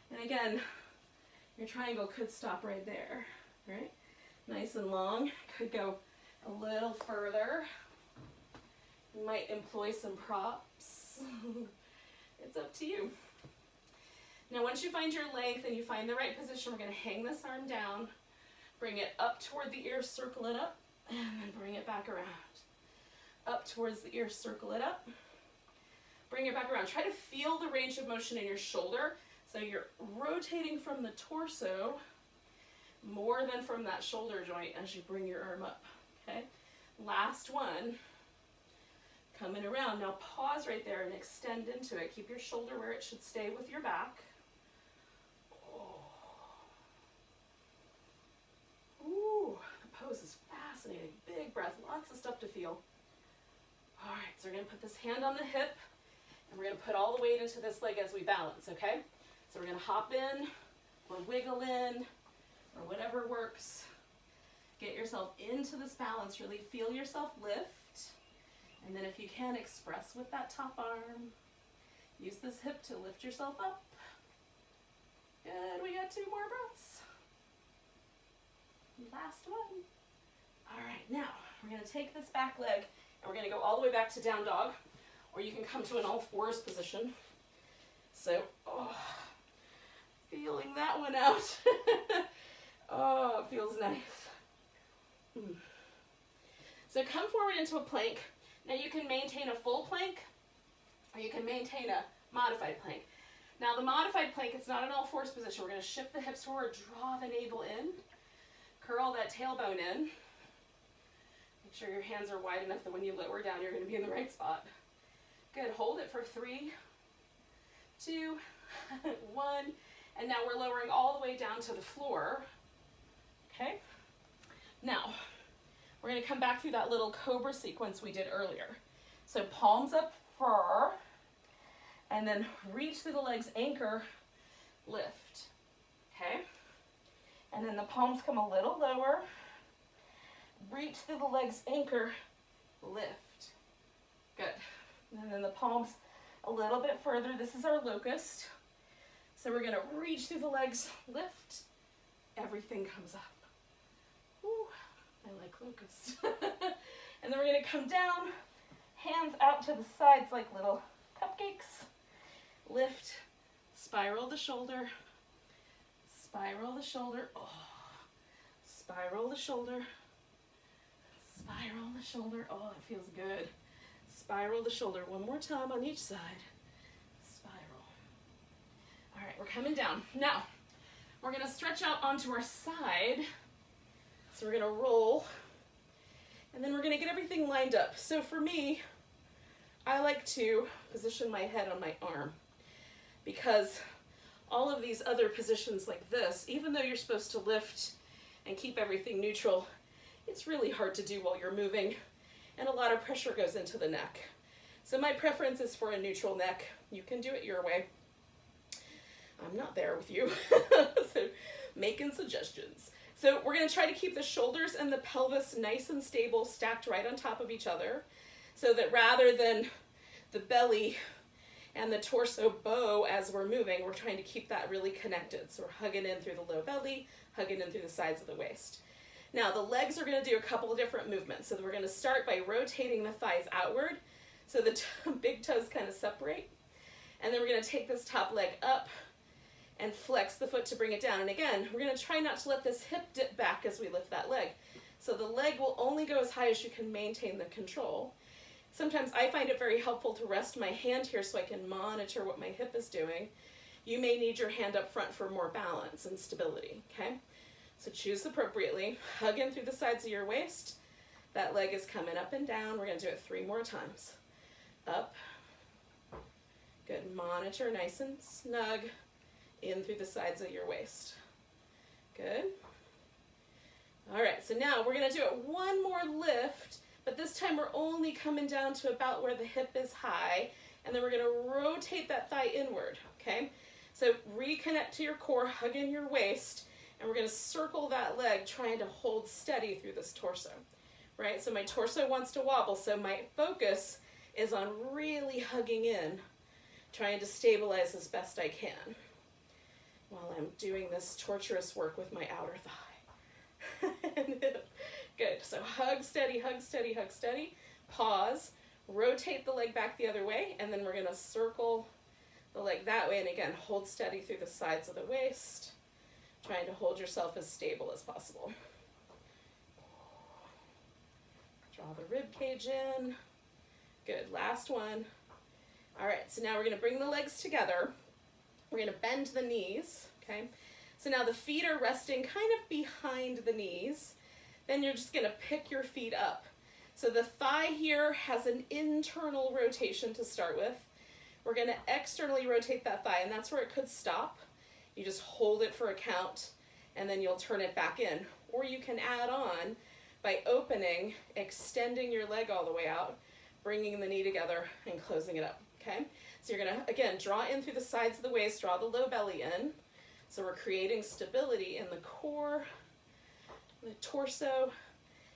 And again, your triangle could stop right there, right? Nice and long, could go a little further. You might employ some props. It's up to you. Now once you find your length and you find the right position, we're gonna hang this arm down, bring it up toward the ear, circle it up, and then bring it back around. Up towards the ear, circle it up. Bring it back around. Try to feel the range of motion in your shoulder. So you're rotating from the torso more than from that shoulder joint as you bring your arm up, okay? Last one, coming around. Now pause right there and extend into it. Keep your shoulder where it should stay with your back. Oh. Ooh, the pose is fascinating. Big breath, lots of stuff to feel. All right, so we're gonna put this hand on the hip, and we're going to put all the weight into this leg as we balance, okay? So we're going to hop in, or wiggle in, or whatever works. Get yourself into this balance, really feel yourself lift. And then if you can, express with that top arm. Use this hip to lift yourself up. Good, we got 2 more breaths. Last one. All right, now we're going to take this back leg, and we're going to go all the way back to down dog. Or you can come to an all-4s position. So, oh, feeling that one out. Oh, it feels nice. So come forward into a plank. Now you can maintain a full plank, or you can maintain a modified plank. Now the modified plank, it's not an all fours position. We're going to shift the hips forward, draw the navel in, curl that tailbone in. Make sure your hands are wide enough that when you lower down, you're going to be in the right spot. Good, hold it for 3, 2, 1, and now we're lowering all the way down to the floor. Okay, now we're going to come back through that little cobra sequence we did earlier. So palms up, fur, and then reach through the legs, anchor, lift. Okay, and then the palms come a little lower, reach through the legs, anchor, lift. Good. And then the palms a little bit further. This is our locust. So we're going to reach through the legs, lift, everything comes up. Ooh, I like locust. And then we're going to come down, hands out to the sides like little cupcakes. Lift, spiral the shoulder, spiral the shoulder, oh, spiral the shoulder, spiral the shoulder, oh, it feels good. Spiral the shoulder one more time on each side. Spiral. All right, we're coming down. Now, we're going to stretch out onto our side. So we're going to roll, and then we're going to get everything lined up. So for me, I like to position my head on my arm, because all of these other positions like this, even though you're supposed to lift and keep everything neutral, it's really hard to do while you're moving, and a lot of pressure goes into the neck. So my preference is for a neutral neck. You can do it your way. I'm not there with you, so making suggestions. So we're going to try to keep the shoulders and the pelvis nice and stable, stacked right on top of each other, so that rather than the belly and the torso bow as we're moving, we're trying to keep that really connected. So we're hugging in through the low belly, hugging in through the sides of the waist. Now the legs are going to do a couple of different movements. So we're going to start by rotating the thighs outward, so the big toes kind of separate. And then we're going to take this top leg up and flex the foot to bring it down. And again, we're going to try not to let this hip dip back as we lift that leg. So the leg will only go as high as you can maintain the control. Sometimes I find it very helpful to rest my hand here so I can monitor what my hip is doing. You may need your hand up front for more balance and stability, okay? So choose appropriately. Hug in through the sides of your waist. That leg is coming up and down. We're going to do it 3 more times. Up. Good. Monitor nice and snug in through the sides of your waist. Good. All right, so now we're going to do it one more lift, but this time we're only coming down to about where the hip is high, and then we're going to rotate that thigh inward, okay? So reconnect to your core, hug in your waist, and we're going to circle that leg, trying to hold steady through this torso, right? So my torso wants to wobble, so my focus is on really hugging in, trying to stabilize as best I can while I'm doing this torturous work with my outer thigh. Good, so hug steady, hug steady, hug steady. Pause, rotate the leg back the other way, and then we're going to circle the leg that way, and again, hold steady through the sides of the waist, trying to hold yourself as stable as possible. Draw the rib cage in. Good, last one. All right, so now we're going to bring the legs together. We're going to bend the knees, okay? So now the feet are resting kind of behind the knees. Then you're just going to pick your feet up. So the thigh here has an internal rotation to start with. We're going to externally rotate that thigh, and that's where it could stop. You just hold it for a count, and then you'll turn it back in. Or you can add on by opening, extending your leg all the way out, bringing the knee together, and closing it up, okay? So you're going to, again, draw in through the sides of the waist, draw the low belly in. So we're creating stability in the core, the torso,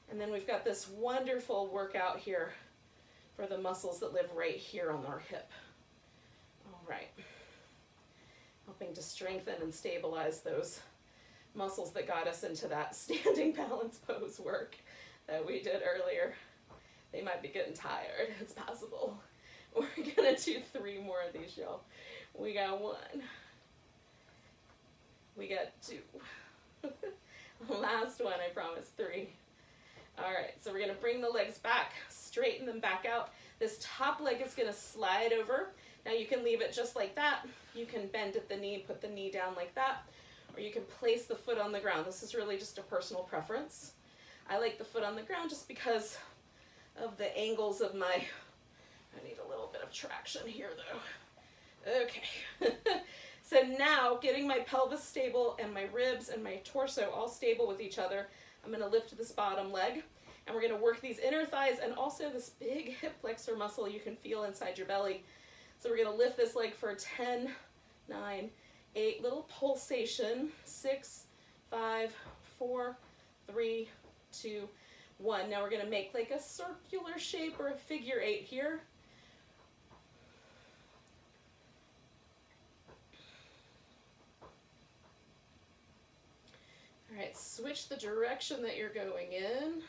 and then we've got this wonderful workout here for the muscles that live right here on our hip. All right. Helping to strengthen and stabilize those muscles that got us into that standing balance pose work that we did earlier. They might be getting tired, it's possible. We're gonna do 3 more of these, y'all. We got 1. We got 2. Last one, I promise, 3. All right, so we're gonna bring the legs back, straighten them back out. This top leg is gonna slide over. Now you can leave it just like that. You can bend at the knee, put the knee down like that, or you can place the foot on the ground. This is really just a personal preference. I like the foot on the ground just because of the angles of my, I need a little bit of traction here though. Okay. So now getting my pelvis stable and my ribs and my torso all stable with each other, I'm gonna lift this bottom leg and we're gonna work these inner thighs and also this big hip flexor muscle you can feel inside your belly. So we're gonna lift this leg for 10, 9, 8, little pulsation, 6, 5, 4, 3, 2, 1. Now we're gonna make like a circular shape or a figure 8 here. All right, switch the direction that you're going in.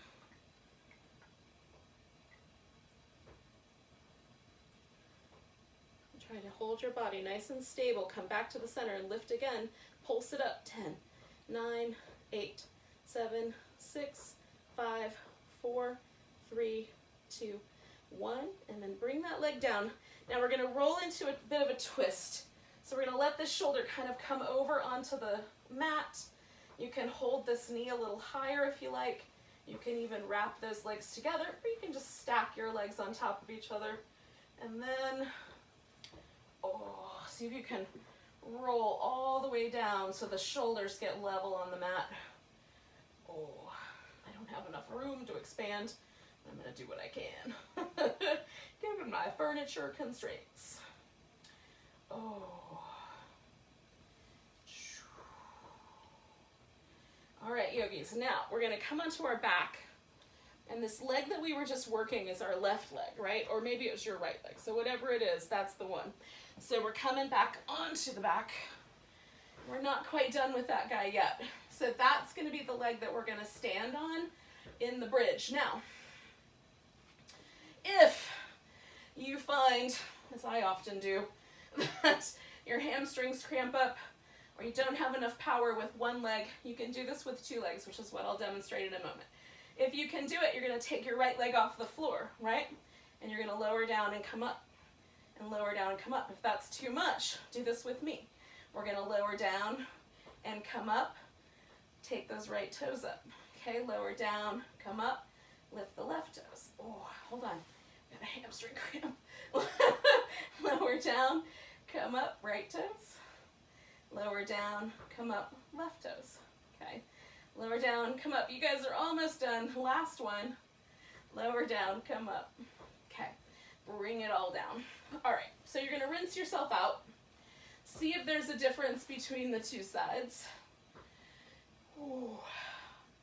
Try to hold your body nice and stable. Come back to the center and lift again. Pulse it up. 10, 9, 8, 7, 6, 5, 4, 3, 2, 1. And then bring that leg down. Now we're going to roll into a bit of a twist. So we're going to let this shoulder kind of come over onto the mat. You can hold this knee a little higher if you like. You can even wrap those legs together, or you can just stack your legs on top of each other. And then, see if you can roll all the way down so the shoulders get level on the mat. I don't have enough room to expand. I'm gonna do what I can. Given my furniture constraints. All right, yogis, now we're gonna come onto our back, and this leg that we were just working is our left leg, right? Or maybe it was your right leg, so whatever it is, that's the one. So we're coming back onto the back. We're not quite done with that guy yet. So that's gonna be the leg that we're gonna stand on in the bridge. Now, if you find, as I often do, that your hamstrings cramp up, or you don't have enough power with one leg, you can do this with 2 legs, which is what I'll demonstrate in a moment. If you can do it, you're going to take your right leg off the floor, right? And you're going to lower down and come up, and lower down and come up. If that's too much, do this with me. We're going to lower down and come up, take those right toes up. Okay, lower down, come up, lift the left toes. Hold on, got a hamstring cramp. Lower down, come up, right toes. Lower down, come up, left toes. Okay, lower down, come up. You guys are almost done. Last one. Lower down, come up. Okay, bring it all down. All right, so you're gonna rinse yourself out. See if there's a difference between the 2 sides.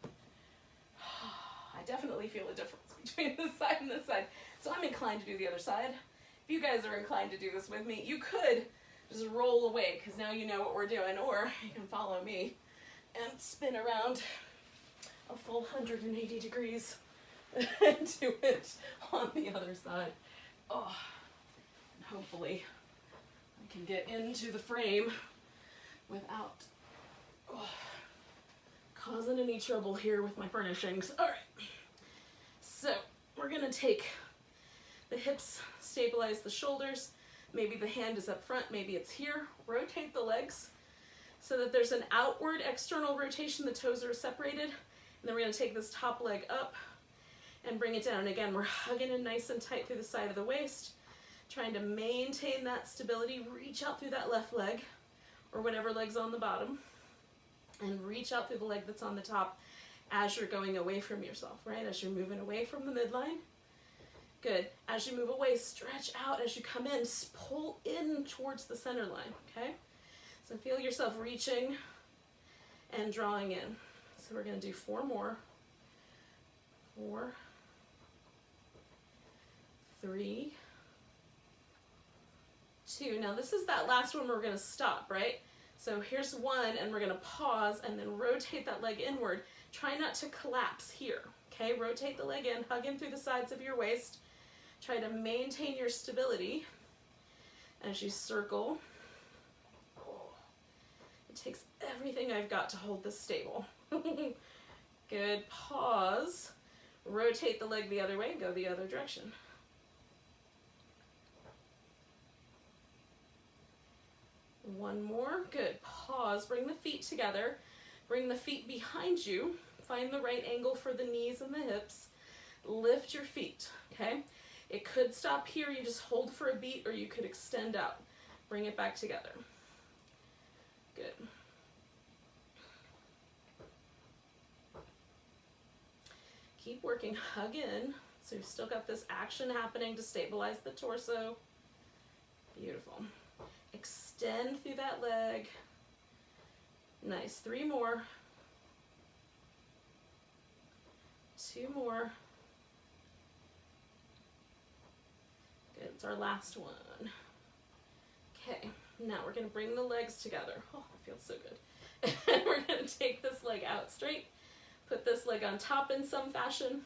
I definitely feel a difference between this side and this side. So I'm inclined to do the other side. If you guys are inclined to do this with me, you could just roll away, because now you know what we're doing, or you can follow me and spin around a full 180 degrees and do it on the other side. And hopefully I can get into the frame without causing any trouble here with my furnishings. All right, so we're gonna take the hips, stabilize the shoulders. Maybe the hand is up front, maybe it's here. Rotate the legs so that there's an outward external rotation, the toes are separated. And then we're gonna take this top leg up and bring it down. And again, we're hugging in nice and tight through the side of the waist, trying to maintain that stability. Reach out through that left leg, or whatever leg's on the bottom, and reach out through the leg that's on the top as you're going away from yourself, right? As you're moving away from the midline. Good. As you move away, stretch out. As you come in, pull in towards the center line, okay? So feel yourself reaching and drawing in. So we're going to do 4 more. 4, 3, 2. Now this is that last one where we're going to stop, right? So here's 1, and we're going to pause and then rotate that leg inward. Try not to collapse here, okay? Rotate the leg in, hug in through the sides of your waist. Try to maintain your stability as you circle. It takes everything I've got to hold this stable. Good. Pause. Rotate the leg the other way and go the other direction. One more, good. Pause, bring the feet together, bring the feet behind you, find the right angle for the knees and the hips, lift your feet, okay? It could stop here, you just hold for a beat, or you could extend out. Bring it back together. Good. Keep working, hug in, so you've still got this action happening to stabilize the torso. Beautiful. Extend through that leg. Nice, 3 more. 2 more. Good, it's our last one. Okay, now we're gonna bring the legs together. Oh, that feels so good. We're gonna take this leg out straight, put this leg on top in some fashion.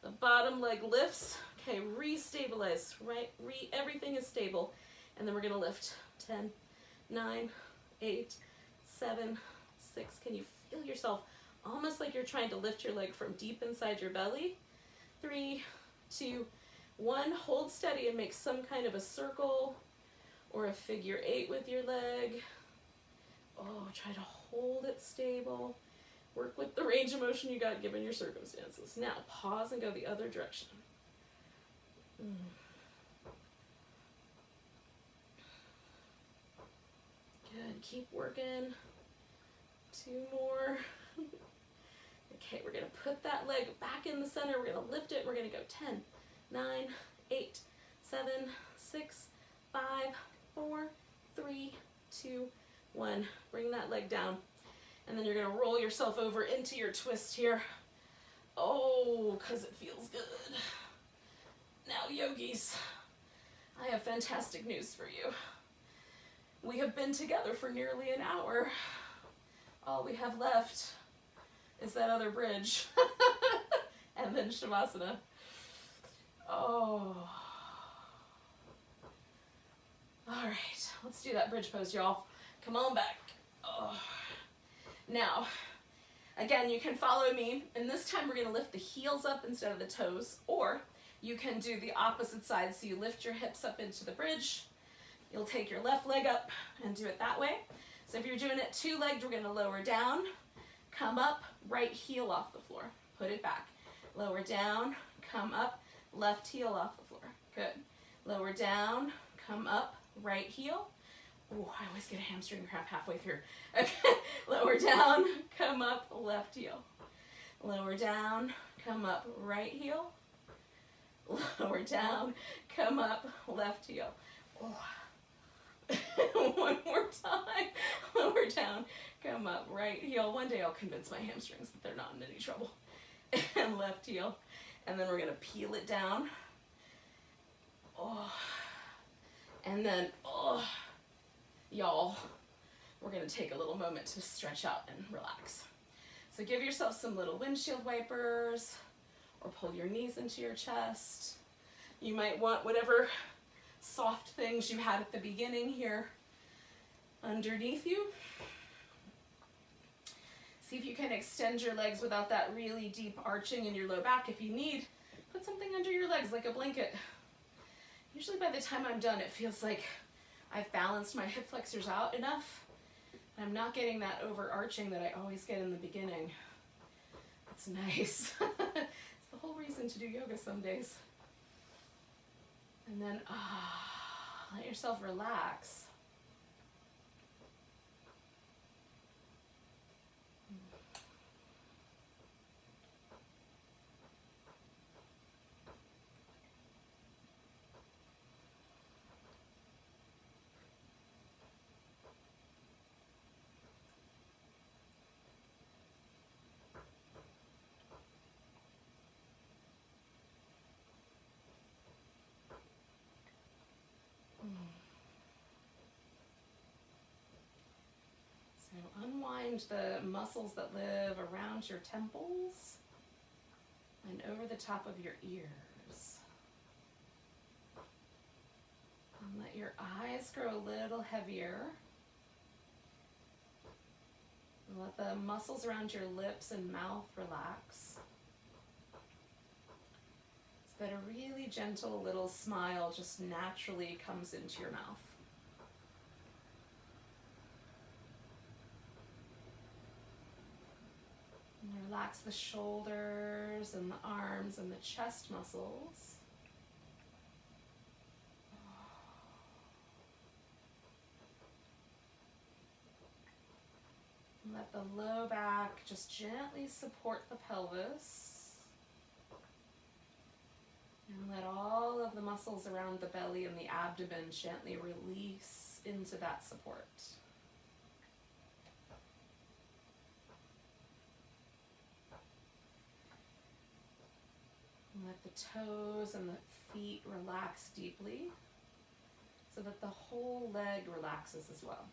The bottom leg lifts. Okay, re-stabilize, right? Everything is stable. And then we're gonna lift. 10, 9, 8, 7, 6. Can you feel yourself almost like you're trying to lift your leg from deep inside your belly? 3, 2, 1. Hold steady and make some kind of a circle or a figure 8 with your leg. Oh, try to hold it stable. Work with the range of motion you got given your circumstances. Now, pause and go the other direction. Good, keep working. 2 more. Okay, we're gonna put that leg back in the center. We're gonna lift it. We're gonna go 10, 9, 8, 7, 6, 5, 4, 3, 2, 1. Bring that leg down. And then you're gonna roll yourself over into your twist here. Oh, because it feels good. Now, yogis, I have fantastic news for you. We have been together for nearly an hour. All we have left is that other bridge. And then Shavasana. Oh. All right, let's do that bridge pose, y'all. Come on back. Oh. Now, again, you can follow me, and this time we're gonna lift the heels up instead of the toes, or you can do the opposite side, so you lift your hips up into the bridge. You'll take your left leg up and do it that way. So if you're doing it 2-legged, we're gonna lower down, come up, right heel off the floor. Put it back. Lower down, come up, left heel off the floor. Good. Lower down, come up, right heel. Oh, I always get a hamstring cramp halfway through. Okay. Lower down, come up, left heel. Lower down, come up, right heel. Lower down, come up, left heel. Oh. One more time. Lower down, come up, right heel. One day I'll convince my hamstrings that they're not in any trouble. And left heel. And then we're gonna peel it down. Oh. And then, oh, y'all, we're gonna take a little moment to stretch out and relax. So give yourself some little windshield wipers, or pull your knees into your chest. You might want whatever soft things you had at the beginning here underneath you. See if you can extend your legs without that really deep arching in your low back. If you need, put something under your legs like a blanket. Usually by the time I'm done, it feels like I've balanced my hip flexors out enough. I'm not getting that overarching that I always get in the beginning. It's nice. It's the whole reason to do yoga some days. And then, let yourself relax. So unwind the muscles that live around your temples and over the top of your ears. And let your eyes grow a little heavier. And let the muscles around your lips and mouth relax. that a really gentle little smile just naturally comes into your mouth. And relax the shoulders and the arms and the chest muscles. And let the low back just gently support the pelvis. And let all of the muscles around the belly and the abdomen gently release into that support. And let the toes and the feet relax deeply so that the whole leg relaxes as well.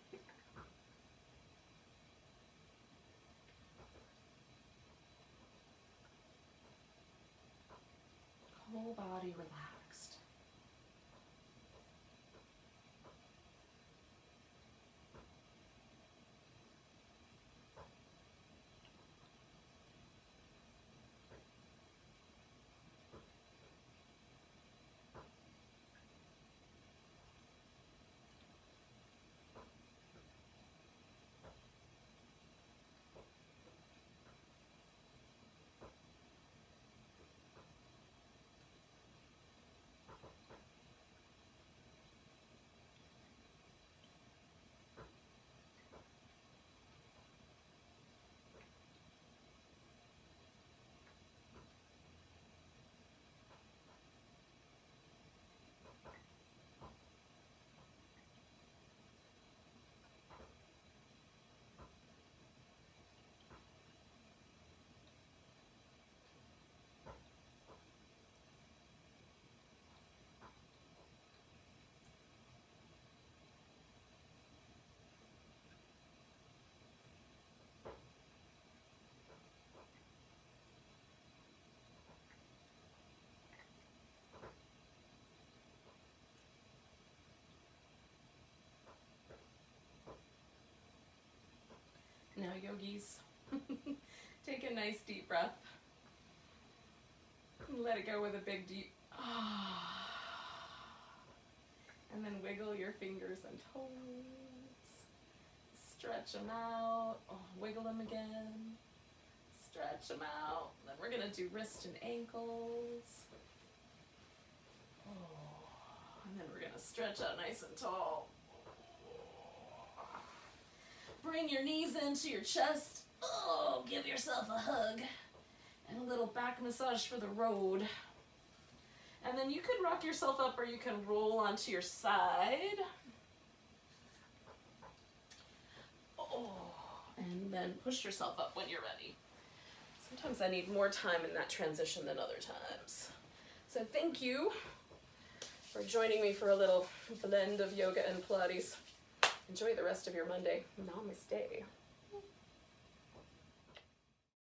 Whole body relaxed. Now, yogis, take a nice deep breath. And let it go with a big deep ah. And then wiggle your fingers and toes. Stretch them out. Oh, wiggle them again. Stretch them out. Then we're going to do wrist and ankles. Oh, and then we're going to stretch out nice and tall. Bring your knees into your chest. Oh, give yourself a hug. And a little back massage for the road. And then you can rock yourself up or you can roll onto your side. Oh, and then push yourself up when you're ready. Sometimes I need more time in that transition than other times. So thank you for joining me for a little blend of yoga and Pilates. Enjoy the rest of your Monday. Namaste.